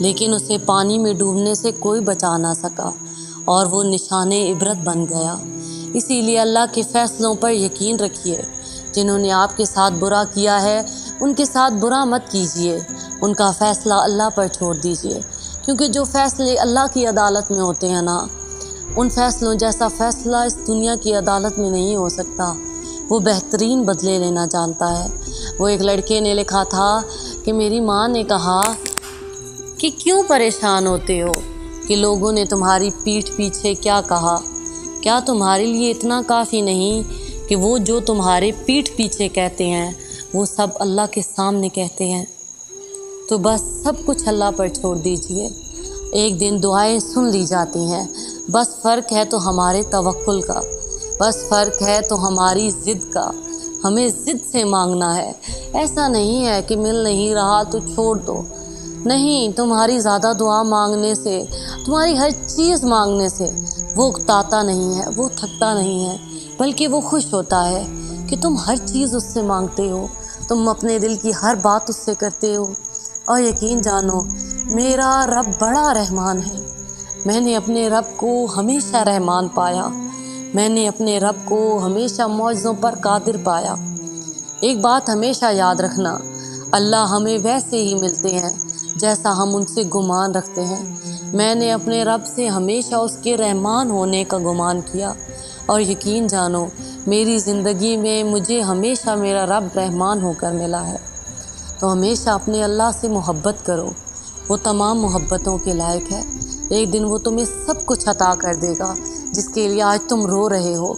لیکن اسے پانی میں ڈوبنے سے کوئی بچا نہ سکا اور وہ نشان عبرت بن گیا۔ اسی لیے اللہ کے فیصلوں پر یقین رکھیے۔ جنہوں نے آپ کے ساتھ برا کیا ہے ان کے ساتھ برا مت کیجیے، ان کا فیصلہ اللہ پر چھوڑ دیجیے، کیونکہ جو فیصلے اللہ کی عدالت میں ہوتے ہیں نا، ان فیصلوں جیسا فیصلہ اس دنیا کی عدالت میں نہیں ہو سکتا۔ وہ بہترین بدلے لینا جانتا ہے۔ وہ ایک لڑکے نے لکھا تھا کہ میری ماں نے کہا کہ کیوں پریشان ہوتے ہو کہ لوگوں نے تمہاری پیٹھ پیچھے کیا کہا؟ کیا تمہارے لیے اتنا کافی نہیں کہ وہ جو تمہارے پیٹھ پیچھے کہتے ہیں وہ سب اللہ کے سامنے کہتے ہیں؟ تو بس سب کچھ اللہ پر چھوڑ دیجئے۔ ایک دن دعائیں سن لی جاتی ہیں، بس فرق ہے تو ہمارے توکل کا، بس فرق ہے تو ہماری ضد کا۔ ہمیں ضد سے مانگنا ہے۔ ایسا نہیں ہے کہ مل نہیں رہا تو چھوڑ دو، نہیں، تمہاری زیادہ دعا مانگنے سے، تمہاری ہر چیز مانگنے سے وہ اکتاتا نہیں ہے، وہ تھکتا نہیں ہے، بلکہ وہ خوش ہوتا ہے کہ تم ہر چیز اس سے مانگتے ہو، تم اپنے دل کی ہر بات اس سے کرتے ہو۔ اور یقین جانو میرا رب بڑا رحمان ہے۔ میں نے اپنے رب کو ہمیشہ رحمان پایا، میں نے اپنے رب کو ہمیشہ معجزوں پر قادر پایا۔ ایک بات ہمیشہ یاد رکھنا، اللہ ہمیں ویسے ہی ملتے ہیں جیسا ہم ان سے گمان رکھتے ہیں۔ میں نے اپنے رب سے ہمیشہ اس کے رحمان ہونے کا گمان کیا، اور یقین جانو میری زندگی میں مجھے ہمیشہ میرا رب رحمان ہو کر ملا ہے۔ تو ہمیشہ اپنے اللہ سے محبت کرو، وہ تمام محبتوں کے لائق ہے۔ ایک دن وہ تمہیں سب کچھ عطا کر دے گا جس کے لیے آج تم رو رہے ہو۔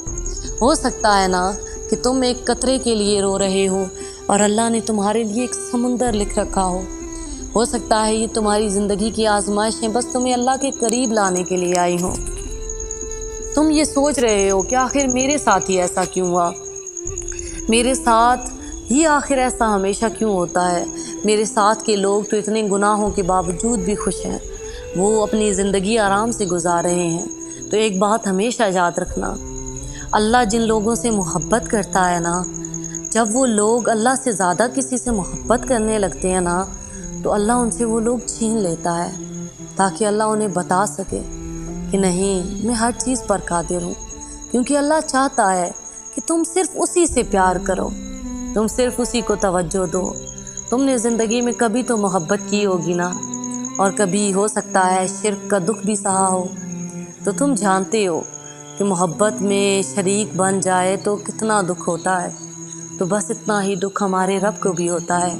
ہو سکتا ہے نا کہ تم ایک قطرے کے لیے رو رہے ہو اور اللہ نے تمہارے لیے ایک سمندر لکھ رکھا ہو سکتا ہے یہ تمہاری زندگی کی آزمائشیں بس تمہیں اللہ کے قریب لانے کے لیے آئی ہوں۔ تم یہ سوچ رہے ہو کہ آخر میرے ساتھ ہی ایسا کیوں ہوا، میرے ساتھ ہی آخر ایسا ہمیشہ کیوں ہوتا ہے؟ میرے ساتھ کے لوگ تو اتنے گناہوں کے باوجود بھی خوش ہیں، وہ اپنی زندگی آرام سے گزار رہے ہیں۔ تو ایک بات ہمیشہ یاد رکھنا، اللہ جن لوگوں سے محبت کرتا ہے نا، جب وہ لوگ اللہ سے زیادہ کسی سے محبت کرنے لگتے ہیں نا، تو اللہ ان سے وہ لوگ چھین لیتا ہے، تاکہ اللہ انہیں بتا سکے کہ نہیں، میں ہر چیز پر قادر ہوں۔ کیونکہ اللہ چاہتا ہے کہ تم صرف اسی سے پیار کرو، تم صرف اسی کو توجہ دو۔ تم نے زندگی میں کبھی تو محبت کی ہوگی نا، اور کبھی ہو سکتا ہے شرک کا دکھ بھی سہا ہو، تو تم جانتے ہو کہ محبت میں شریک بن جائے تو کتنا دکھ ہوتا ہے۔ تو بس اتنا ہی دکھ ہمارے رب کو بھی ہوتا ہے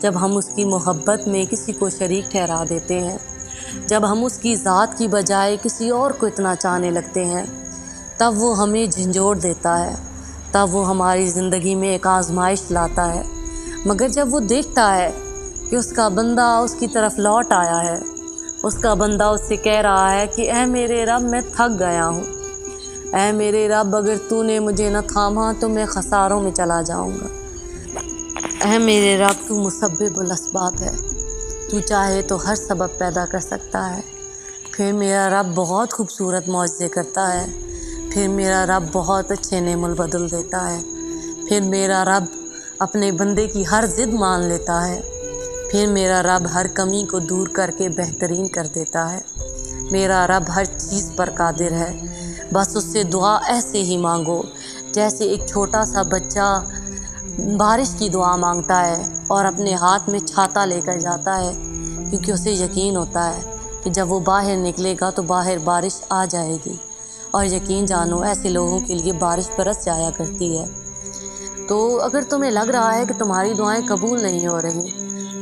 جب ہم اس کی محبت میں کسی کو شریک ٹھہرا دیتے ہیں، جب ہم اس کی ذات کی بجائے کسی اور کو اتنا چاہنے لگتے ہیں، تب وہ ہمیں جھنجھوڑ دیتا ہے، تب وہ ہماری زندگی میں ایک آزمائش لاتا ہے۔ مگر جب وہ دیکھتا ہے کہ اس کا بندہ اس کی طرف لوٹ آیا ہے، اس کا بندہ اس سے کہہ رہا ہے کہ اے میرے رب میں تھک گیا ہوں، اے میرے رب اگر تو نے مجھے نہ تھاما تو میں خساروں میں چلا جاؤں گا، اے میرے رب تو مسبب الاسباب ہے، تو چاہے تو ہر سبب پیدا کر سکتا ہے۔ پھر میرا رب بہت خوبصورت معجزے کرتا ہے، پھر میرا رب بہت اچھے نعم البدل دیتا ہے، پھر میرا رب اپنے بندے کی ہر ضد مان لیتا ہے، پھر میرا رب ہر کمی کو دور کر کے بہترین کر دیتا ہے۔ میرا رب ہر چیز پر قادر ہے، بس اس سے دعا ایسے ہی مانگو جیسے ایک چھوٹا سا بچہ بارش کی دعا مانگتا ہے اور اپنے ہاتھ میں چھاتا لے کر جاتا ہے، کیونکہ اسے یقین ہوتا ہے کہ جب وہ باہر نکلے گا تو باہر بارش آ جائے گی، اور یقین جانو ایسے لوگوں کے لیے بارش برس جایا کرتی ہے۔ تو اگر تمہیں لگ رہا ہے کہ تمہاری دعائیں قبول نہیں ہو رہی،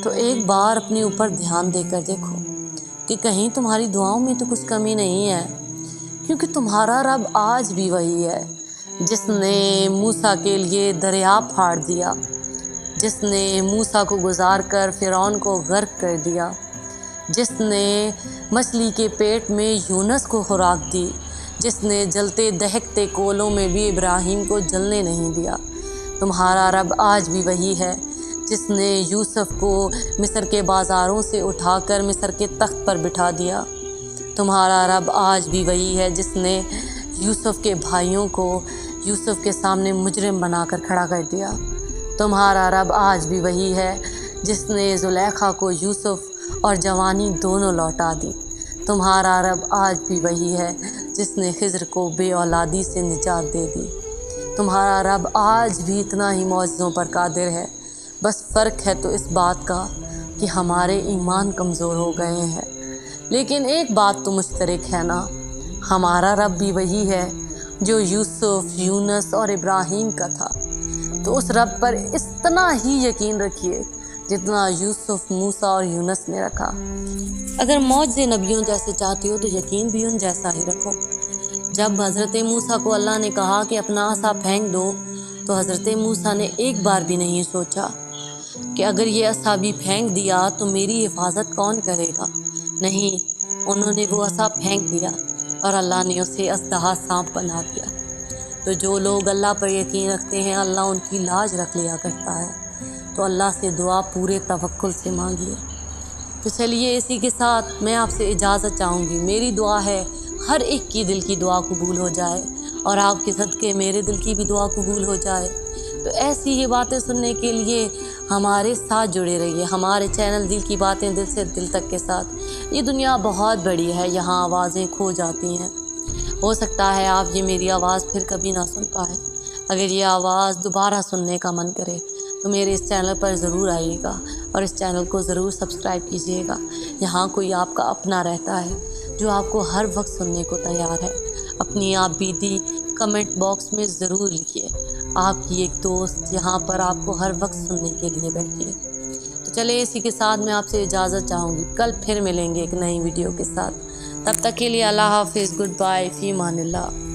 تو ایک بار اپنے اوپر دھیان دے کر دیکھو کہ کہیں تمہاری دعاؤں میں تو کچھ کمی نہیں ہے، کیونکہ تمہارا رب آج بھی وہی ہے جس نے موسیٰ کے لیے دریا پھاڑ دیا، جس نے موسیٰ کو گزار کر فرعون کو غرق کر دیا، جس نے مچھلی کے پیٹ میں یونس کو خوراک دی، جس نے جلتے دہکتے کولوں میں بھی ابراہیم کو جلنے نہیں دیا۔ تمہارا رب آج بھی وہی ہے جس نے یوسف کو مصر کے بازاروں سے اٹھا کر مصر کے تخت پر بٹھا دیا۔ تمہارا رب آج بھی وہی ہے جس نے یوسف کے بھائیوں کو یوسف کے سامنے مجرم بنا کر کھڑا کر دیا۔ تمہارا رب آج بھی وہی ہے جس نے زلیخا کو یوسف اور جوانی دونوں لوٹا دی۔ تمہارا رب آج بھی وہی ہے جس نے خضر کو بے اولادی سے نجات دے دی۔ تمہارا رب آج بھی اتنا ہی معجزوں پر قادر ہے، بس فرق ہے تو اس بات کا کہ ہمارے ایمان کمزور ہو گئے ہیں۔ لیکن ایک بات تو مشترک ہے نا، ہمارا رب بھی وہی ہے جو یوسف، یونس اور ابراہیم کا تھا، تو اس رب پر اتنا ہی یقین رکھیے جتنا یوسف، موسیٰ اور یونس نے رکھا۔ اگر معجزے نبیوں جیسے چاہتے ہو تو یقین بھی ان جیسا ہی رکھو۔ جب حضرت موسیٰ کو اللہ نے کہا کہ اپنا عصا پھینک دو تو حضرت موسیٰ نے ایک بار بھی نہیں سوچا کہ اگر یہ عصا بھی پھینک دیا تو میری حفاظت کون کرے گا۔ نہیں، انہوں نے وہ عصا پھینک دیا اور اللہ نے اسے اژدہا سانپ بنا دیا۔ تو جو لوگ اللہ پر یقین رکھتے ہیں اللہ ان کی لاج رکھ لیا کرتا ہے، تو اللہ سے دعا پورے توکل سے مانگیے۔ تو چلیے اسی کے ساتھ میں آپ سے اجازت چاہوں گی۔ میری دعا ہے ہر ایک کی دل کی دعا قبول ہو جائے اور آپ کے صدقے میرے دل کی بھی دعا قبول ہو جائے۔ تو ایسی ہی باتیں سننے کے لیے ہمارے ساتھ جڑے رہیے، ہمارے چینل دل کی باتیں دل سے دل تک کے ساتھ۔ یہ دنیا بہت بڑی ہے، یہاں آوازیں کھو جاتی ہیں، ہو سکتا ہے آپ یہ میری آواز پھر کبھی نہ سن پائیں۔ اگر یہ آواز دوبارہ سننے کا من کرے تو میرے اس چینل پر ضرور آئیے گا اور اس چینل کو ضرور سبسکرائب کیجیے گا۔ یہاں کوئی آپ کا اپنا رہتا ہے جو آپ کو ہر وقت سننے کو تیار ہے۔ اپنی آپ بیتی کمنٹ باکس میں ضرور لکھیے۔ آپ کی ایک دوست یہاں پر آپ کو ہر وقت سننے کے لیے بیٹھی ہے۔ تو چلے اسی کے ساتھ میں آپ سے اجازت چاہوں گی، کل پھر ملیں گے ایک نئی ویڈیو کے ساتھ۔ تب تک کے لیے اللہ حافظ، گڈ بائے، فی امان اللہ۔